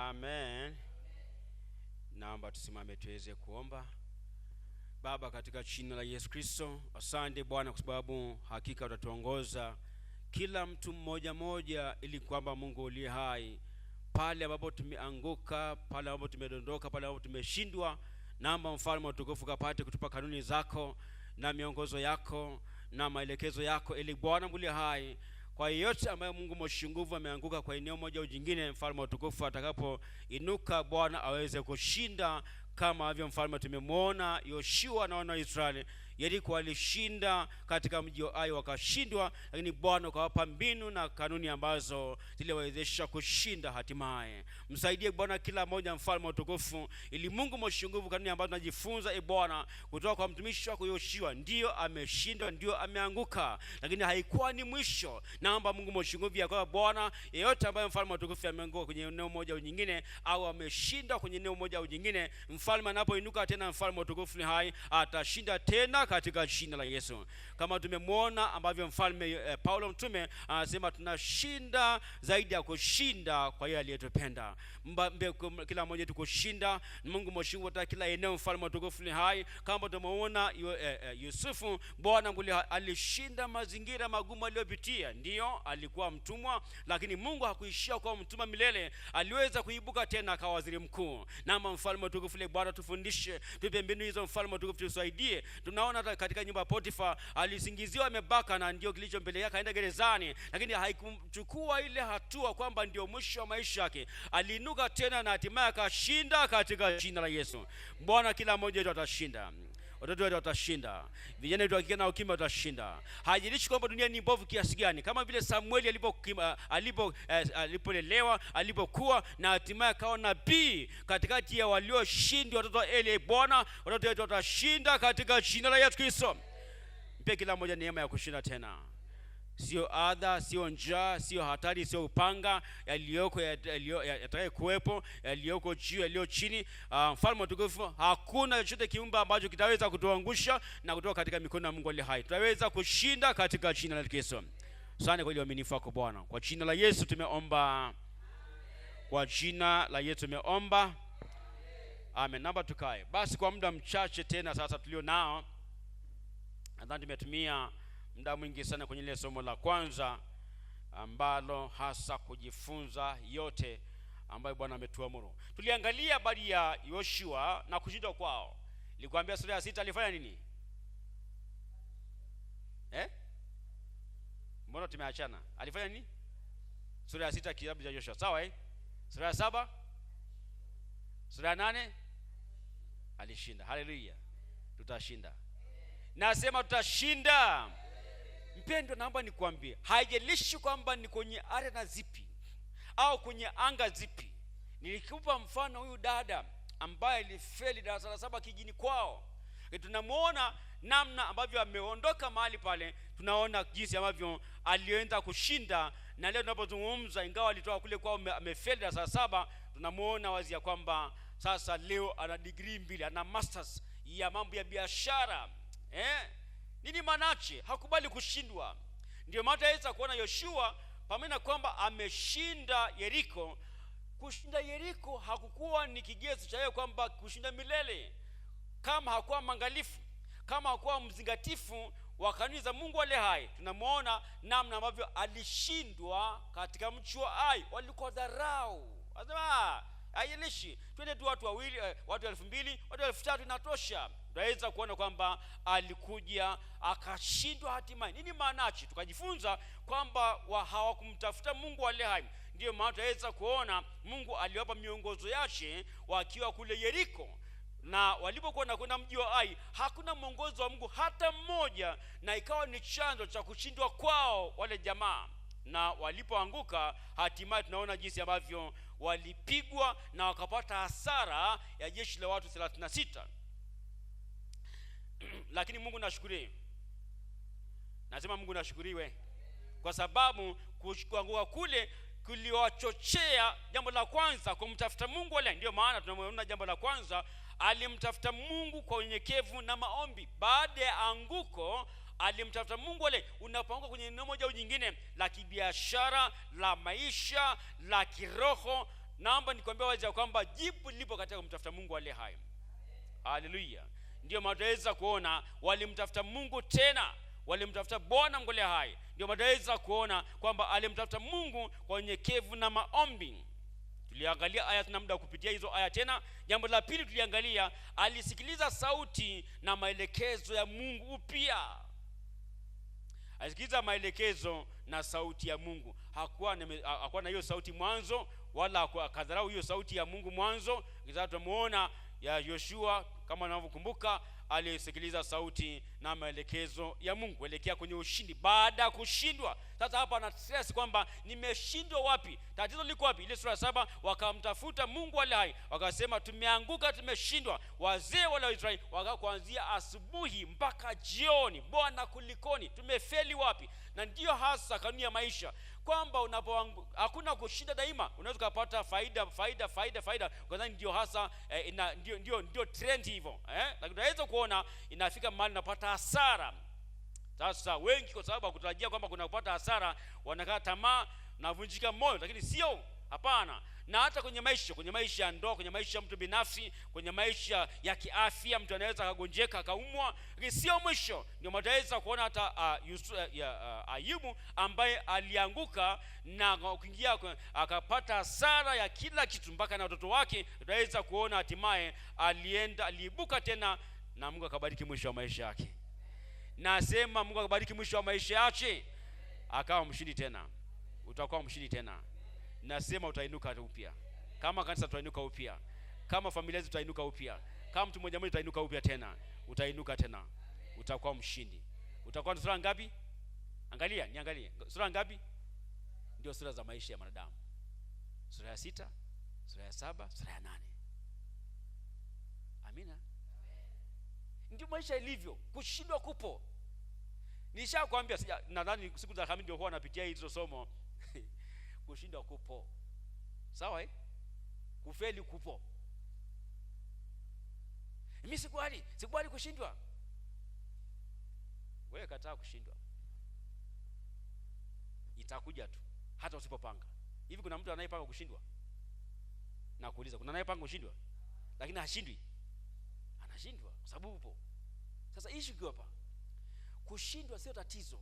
Amen. Naomba tusimame tuweze kuomba. Baba, katika jina la Yesu Kristo, asante Bwana kwa sababu hakika utatuongoza kila mtu mmoja mmoja, ili kwamba Mungu uliye hai, pale ambapo tumeanguka, pale ambapo tumedondoka, pale ambapo tumeshindwa, naomba mfalme wa utukufu kapate kutupa kanuni zako na miongozo yako na maelekezo yako, ili Bwana uliye hai, kwa yote ambaye Mungu mwenye nguvu ameanguka kwa eneo moja au jingine, mfalme wa utukufu atakapo inuka Bwana aweze kushinda, kama hivyo mfalme tumemwona Yoshua na wana wa Israeli. Yeriko walishinda katika mji wa Ai wakashindwa, lakini Bwana ukawapa mbinu na kanuni ambazo ziliwawezesha kushinda hatimaye. Msaidie Bwana kila mmoja, mfalme wa utukufu, ili Mungu mwenye nguvu, kanuni ambazo tunajifunza Bwana kutoka kwa mtumishi wako Yoshua, ndio ameshindwa, ndio ameanguka, lakini haikuwa ni mwisho. Naomba Mungu mwenye nguvu ya kwa Bwana, yeyote ambaye mfalme wa utukufu ameanguka kwenye eneo moja au nyingine, au ameshinda kwenye eneo moja au nyingine, mfalme anapoinuka tena, mfalme wa utukufu ni hai, atashinda tena katika jina la Yesu. Kama tumemwona ambavyo mfalme Paulo mtume anasema tunashinda zaidi ya kushinda kwa yeye aliyetupenda. Kila mmoja tukushinda Mungu mshingo ta kila eneo, mfalme wa utukufu ni hai. Kama tumeona Yusufu, Bwana alishinda mazingira magumu aliyopitia. Ndio alikuwa mtumwa, lakini Mungu hakuishia kwa mtumwa milele, aliweza kuibuka tena akawa waziri mkuu. Na mfalme wa utukufu le Bwana tufundishe, tupe mbinu hizo, mfalme wa utukufu tusaidie. Tunaona katika nyumba ya Potifa alisingiziwa amebaka, na ndio kilicho mbele yake, aenda gerezani, lakini haikumchukua ile hatua kwamba ndio mwisho wa maisha yake. Aliinuka tena na hatimaye akashinda katika jina la Yesu. Bwana, kila mmoja wetu atashinda. Watoto wetu watashinda, vijana wetu wakike na ukimya watashinda. Hajalishi kwamba dunia ni mbovu kiasi gani, kama vile Samueli alipolelewa, alipokuwa na hatimaye akawa nabii katikati ya walioshindi watoto wa Eli. Bwana, watoto wetu watashinda katika jina la Yesu Kristo. Mpe kila mmoja neema ya kushinda tena. Sio adha, sio njaa, sio hatari, sio upanga yaliyoko yatakaye kuwepo, yaliyoko juu, yaliyo chini. Mfalme mtukufu, hakuna chochote kiumbe ambacho kitaweza kutuangusha na kutoka katika mikono ya Mungu aliye hai. Tutaweza kushinda katika jina la Yesu. Asante kwa ile uaminifu wako Bwana. Kwa jina la Yesu tumeomba. Kwa jina la Yesu tumeomba. Amen. Naomba tukae. Basi kwa muda mchache tena sasa tulio nao, nadhani tumetumia muda mwingi sana kwenye ile somo la kwanza, ambalo hasa kujifunza yote ambayo Bwana ametuamuru. Tuliangalia habari ya Yoshua na kushindwa kwao. Nilikwambia sura ya 6 alifanya nini? Mbona tumeachana? Alifanya nini? Sura ya 6 kitabu cha Yoshua, sawa Sura ya 7, sura ya 8 alishinda. Haleluya. Tutashinda. Nasema tutashinda. Mpendwa, naomba nikwambie, haijalishi kwamba ni kwenye arena zipi au kwenye anga zipi. Nilikupa mfano huyu dada ambaye alifeli darasa la 7 kijini kwao. Tunamuona namna ambavyo ameondoka mahali pale, tunaona jinsi ambavyo alienda kushinda. Na leo tunapozungumza, ingawa alitoka kule kwao amefeli darasa la 7, tunamuona wazi ya kwamba sasa leo ana degree 2, ana masters ya mambo ya biashara. Nini manache? Hakubali kushindwa. Ndio maana tunaweza kuona Yoshua, pamoja na kwamba ameshinda Yeriko, kushinda Yeriko hakukuwa ni kigezo cha yeye kwamba kushinda milele. Kama hakuwa mangalifu, kama hakuwa mzingatifu wa kanuni za Mungu aliye hai, tunamuona namna ambavyo alishindwa katika mji wa Ai. Walikuwa dharau. Anasema haijalishi, twende tu watu wawili, watu 2000, watu 3000 inatosha. Tunaweza kuona kwamba alikuja akashindwa hatimaye. Nini maanachi? Tukajifunza kwamba hawakumtafuta Mungu aliye hai. Ndio maana tunaweza kuona Mungu aliwapa miongozo yake wakiwa kule Yeriko, na walipokuwa nakwenda mji wa Ai hakuna mwongozo wa Mungu hata mmoja, na ikawa ni chanzo cha kushindwa kwao wale jamaa. Na walipoanguka hatimaye tunaona jinsi ambavyo walipigwa na wakapata hasara ya jeshi la watu 36. Lakini Mungu nashukuriwe. Nasema Mungu nashukuriwe, kwa sababu kuanguka kule kuliwachochea jambo la kwanza kumtafuta Mungu wale. Ndio maana tunamuona jambo la kwanza, alimtafuta Mungu kwa unyenyekevu na maombi. Baada ya anguko alimtafuta Mungu wale. Unapoanguka kwenye eneo moja au nyingine la kibiashara, la maisha, la kiroho, naomba nikwambia wazi kwamba jibu lipo katika kumtafuta Mungu aliye hai. Haleluya. Ndio mataweza kuona walimtafuta Mungu tena, walimtafuta Bwana Mungu aliye hai. Ndio mataweza kuona kwamba alimtafuta Mungu kwa unyenyekevu na maombi. Tuliangalia aya, tuna muda kupitia hizo aya tena. Jambo la pili tuliangalia, alisikiliza sauti na maelekezo ya Mungu upya. Alisikiliza maelekezo na sauti ya Mungu. Hakuwa na hiyo sauti mwanzo, wala akadharau hiyo sauti ya Mungu mwanzo. Kisha tumuona ya Yoshua, kama unavyokumbuka, alisikiliza sauti na maelekezo ya Mungu kuelekea kwenye ushindi baada ya kushindwa. Sasa hapa ana stress kwamba nimeshindwa wapi? Tatizo liko wapi? Ile sura 7, wakamtafuta Mungu aliye hai, wakasema tumeanguka, tumeshindwa. Wazee wale wa Israeli kuanzia asubuhi mpaka jioni, Bwana kulikoni? Tumefeli wapi? Na ndio hasa kanuni ya maisha, kwamba hakuna kushinda daima. Unaweza kupata faida kwa ndio hasa ndio trend hivyo, lakini unaweza kuona inafika mahali unapata hasara. Sasa wengi kwa sababu hakutarajia kwamba kuna kupata hasara, wanakata tamaa na vunjika moyo. Lakini sio, hapana. Na hata kwenye maisha ya ndoa, kwenye maisha ya mtu binafsi, kwenye maisha ya kiafya, mtu anaweza kugonjeka, akaumwa, lakini sio mwisho. Ndio mtaweza kuona hata Ayubu ambaye alianguka na kuingia akapata hasara ya kila kitu, mpaka na watoto wake. Tutaweza kuona hatimaye aliibuka tena, na Mungu akabariki mwisho wa maisha yake. Nasema Mungu akabariki mwisho wa maisha yake, akawa mshindi tena. Utakuwa mshindi tena. Nasema utainuka upya. Kama kanisa tutainuka upya, kama familia zetu tutainuka upya, kama mtu mmoja mmoja tutainuka upya tena. Utainuka tena, utakuwa mshindi. Utakuwa na sura ngapi? Angalia, niangalie. Sura ngapi? Ndio sura za maisha ya mwanadamu. Sura ya 6, sura ya 7, sura ya 8. Amina. Ndio maisha ilivyo. Kushindwa kupo. Nishakwambia, nadhani siku za Alhamisi ndio huwa napitia hizo somo. Kushindwa kupo. Sawa Kufeli kupo. Mimi sikubali kushindwa. Wewe kataa kushindwa. Itakuja tu hata usipopanga. Hivi kuna mtu anayepanga kushindwa? Na kuuliza, kuna anayepanga kushindwa lakini hashindwi? Anashindwa kwa sababu upo. Sasa issue iko hapa. Kushindwa sio tatizo.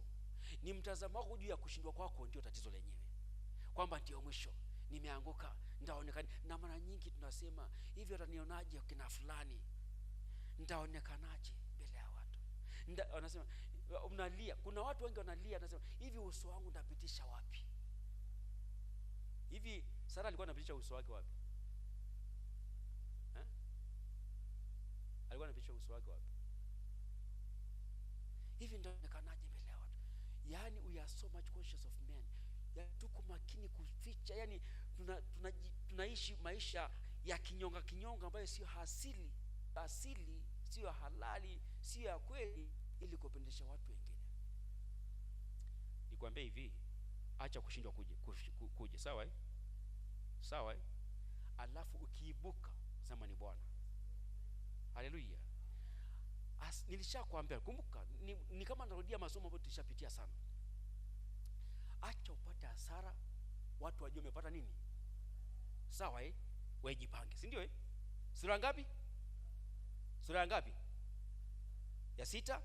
Ni mtazamo wako juu ya kushindwa kwako ndio tatizo lenyewe. Kwamba ndio mwisho, nimeanguka, ndaonekana. Na mara nyingi tunasema hivi, watanionaje kina fulani? Ndaonekanaje mbele ya watu? Wanasema unalia. Kuna watu wengi wanalia, wanasema hivi, uso wangu ndapitisha wapi? Hivi Sara alikuwa anapitisha uso wake wapi? Alikuwa anapitisha uso wake wapi? Hivi ndaonekanaje mbele ya watu? Yani we are so much conscious of men. Ya tuko makini kuficha, yani tunaishi maisha ya kinyonga ambayo sio asili, sio halali, sio ya kweli, ili kupendesha watu wengine. Nikwambie hivi, acha kushindwa kuja, sawa alafu ukiibuka sema ni Bwana. Haleluya. Nilishakwambia, kumbuka, ni kama narudia masomo ambayo tulishapitia sana. Acha upate hasara, watu wajue umepata nini. Sawa wewe jipange, si ndio Sura ngapi? Ya 6,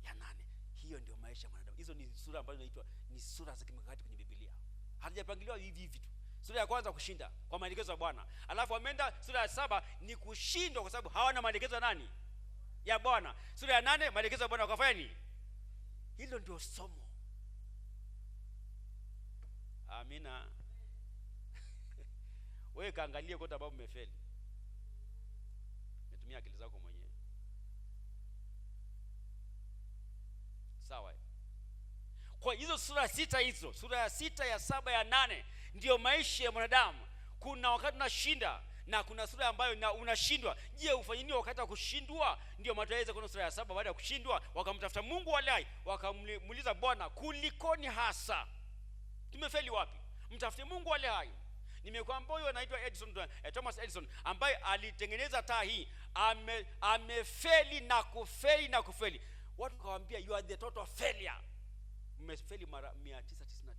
ya 8. Hiyo ndio maisha ya mwanadamu. Hizo ni sura ambazo zinaitwa ni sura za kimkakati kwenye Biblia. Hatujapangiliwa hivi tu. Sura ya kwanza kushinda kwa maelekezo ya Bwana. Alafu ameenda sura ya 7 ni kushindwa kwa sababu hawana maelekezo ya nani? Ya Bwana. Sura ya 8 maelekezo ya Bwana, wakafanya nini? Hilo ndio somo. Amina. Wewe kaangalie kwa sababu umefeli. Umetumia akili zako mwenyewe. Sawa Kwa hizo sura 6 hizo, sura ya 6, ya 7, ya 8 ndio maisha ya mwanadamu. Kuna wakati unashinda na kuna sura ambayo unashindwa. Je, ufanye nini wakati wa kushindwa? Ndio mataweza kuna sura ya 7, baada ya kushindwa wakamtafuta Mungu aliye, wakamuuliza Bwana, kulikoni hasa? Tumefeli wapi? Mtafute Mungu aliye hai. Nimekuambia huyo anaitwa Thomas Edison ambaye alitengeneza taa hii, amefeli na kufeli. Watu kawaambia you are the total failure. Umefeli mara 999.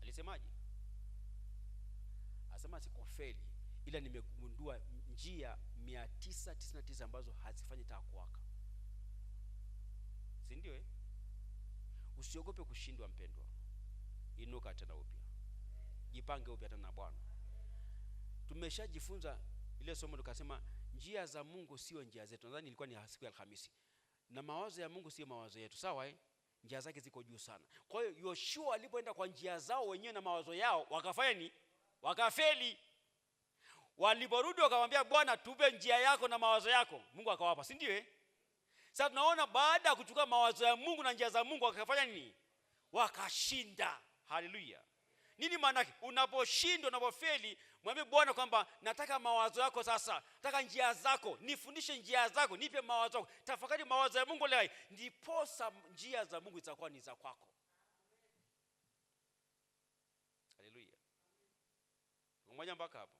Alisemaje? nasema sikofeli, ila nimegundua njia 999 ambazo hazifanyi taa kuwaka. Si ndio Usiogope kushindwa mpendwa. Inuka tena upya. Jipange upya tena na Bwana. Tumeshajifunza ile somo tukasema njia za Mungu sio njia zetu. Nadhani ilikuwa ni siku ya Alhamisi. Na mawazo ya Mungu sio mawazo yetu. Sawa Njia zake ziko juu sana. Kwa hiyo Yoshua alipoenda kwa njia zao wenyewe na mawazo yao, wakafanya nini? Wakafeli. Waliporudi wakamwambia Bwana, tupe njia yako na mawazo yako. Mungu akawapa, si ndio Sasa tunaona baada ya kuchukua mawazo ya Mungu na njia za Mungu wakafanya nini? Wakashinda. Haleluya. Nini maana yake? Unaposhindwa, unapofeli, mwambie Bwana kwamba nataka mawazo yako sasa. Nataka njia zako. Nifundishe njia zako. Nipe mawazo yako. Tafakari mawazo ya Mungu leo. Ndiposa njia za Mungu zitakuwa ni za kwako. Haleluya. Ngoja mpaka hapo.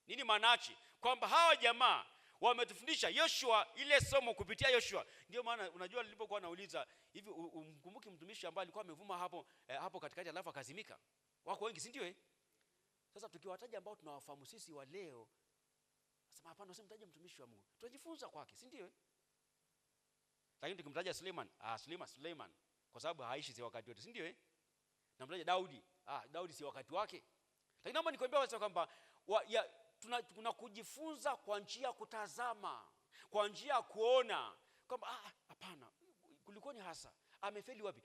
Nini maana yake? Kwamba hawa jamaa wametufundisha Yoshua ile somo kupitia Yoshua. Ndio maana unajua nilipokuwa nauliza hivi umkumbuki mtumishi ambaye alikuwa amevuma hapo katikati alafu akazimika. Wako wengi, si ndio Sasa tukiwataja ambao tunawafahamu sisi wa leo, nasema hapana, usimtaje mtumishi wa Mungu. Tunajifunza kwake, si ndio Lakini tukimtaja Suleiman kwa sababu haishi si wakati wote, si ndio Namtaja Daudi, Daudi si wakati wake. Lakini naomba nikwambie wazi kwamba tuna kujifunza kwa njia kutazama, kwa njia kuona kwamba hapana, kulikuwa ni hasa amefeli wapi.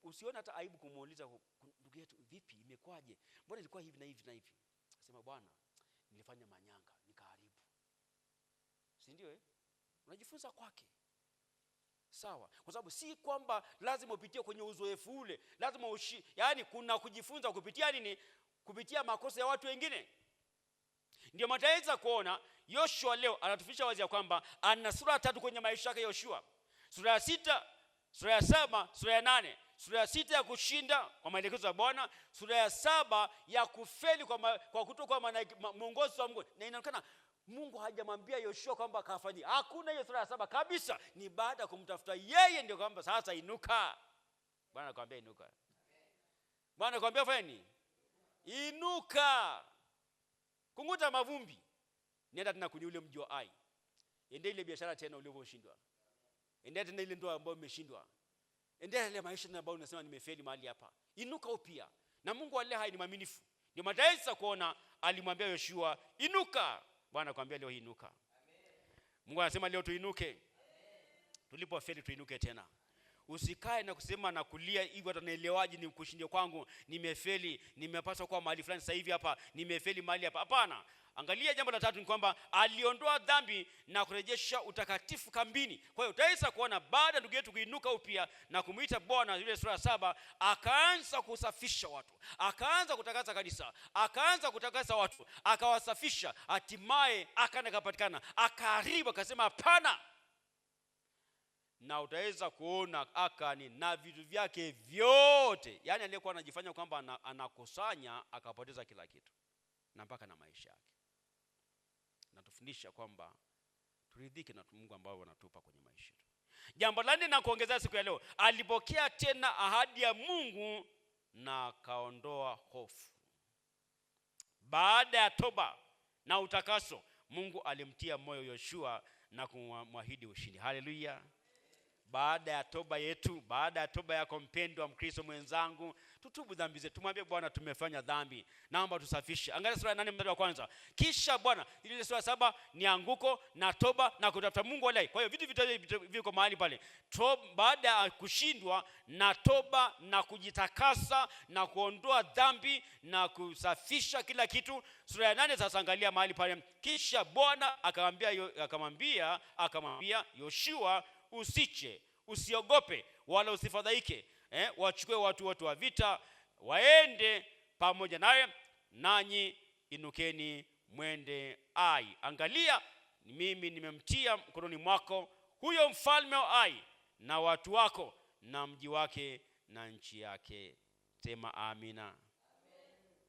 Usione hata aibu kumuuliza ndugu yetu, vipi imekwaje? Mbona ilikuwa hivi na hivi na hivi? Sema Bwana, nilifanya manyanga nikaharibu. Si ndio Unajifunza kwake. Sawa. Kwa sababu si kwamba lazima upitie kwenye uzoefu ule, lazima yani kuna kujifunza kupitia nini? Kupitia makosa ya watu wengine. Ndio mataiza kuona Yoshua leo anatufundisha wazi ya kwamba ana sura 3 kwenye maisha yake Yoshua. Sura ya 6, sura ya 7, sura ya 8. Sura ya 6 ya kushinda kwa maelekezo ya Bwana, sura ya 7 ya kufeli kwa kutokuwa mwongozo wa Mungu. Na inaonekana Mungu hajamwambia Yoshua kwamba kafanye. Hakuna hiyo sura ya 7 kabisa. Ni baada ya kumtafuta yeye ndio kwamba sasa inuka. Bwana anakuambia inuka. Bwana anakuambia fanya nini? Inuka. Kunguta mavumbi. Nenda tena kwenye ule mji wa Ai. Endea ile biashara tena ulivyoshindwa. Endea tena ile ndoa ambayo umeshindwa. Endea ile maisha ambayo unasema nimefeli mahali hapa. Inuka upya. Na Mungu aliye hai ni mwaminifu. Ndio mataifa kuona alimwambia Yoshua, inuka. Bwana akwambia leo inuka. Amen. Mungu anasema leo tuinuke. Tulipofeli tuinuke tena. Usikae na kusema na kulia hivi hata naelewaje ni kushinde kwangu, nimefeli, nimepaswa kwa mahali fulani sasa hivi hapa, nimefeli mahali hapa. Hapana. Angalia jambo la 3 ni kwamba aliondoa dhambi na kurejesha utakatifu kambini. Kwa hiyo utaweza kuona baada ndugu yetu kuinuka upya na kumuita Bwana, ile sura 7 akaanza kusafisha watu. Akaanza kutakasa kanisa, akaanza kutakasa watu, akawasafisha, hatimaye akapatikana, akaharibu, akasema hapana. Na utaweza kuona Akani na vitu vyake vyote. Yaani aliyekuwa anajifanya kwamba anakusanya akapoteza kila kitu. Na mpaka na maisha yake. Natufundisha kwamba turidhike na Mungu ambao anatupa kwenye maisha yetu. Jambo la 4 na kuongezea siku ya leo, alipokea tena ahadi ya Mungu na kaondoa hofu. Baada ya toba na utakaso, Mungu alimtia moyo Yoshua na kumwahidi ushindi. Haleluya. Baada ya toba yetu, baada ya toba yako mpendwa Mkristo mwenzangu, tutubu dhambi zetu. Tumwambie Bwana tumefanya dhambi, naomba tusafishe. Angalia sura ya 8 mstari wa kwanza. Kisha Bwana, ile sura ya 7 ni anguko na toba na kutafuta Mungu alai. Kwa hiyo vitu vitatu viko mahali pale. Baada ya kushindwa na toba na kujitakasa na kuondoa dhambi na kusafisha kila kitu. Sura ya 8 sasa angalia mahali pale. Kisha Bwana akamwambia Yoshua, usiche, usiogope wala usifadhaike. Wachukue watu wote wa vita waende pamoja naye, nanyi inukeni mwende Ai. Angalia, mimi nimemtia mkononi mwako huyo mfalme wa Ai na watu wako na mji wake na nchi yake. Sema amina.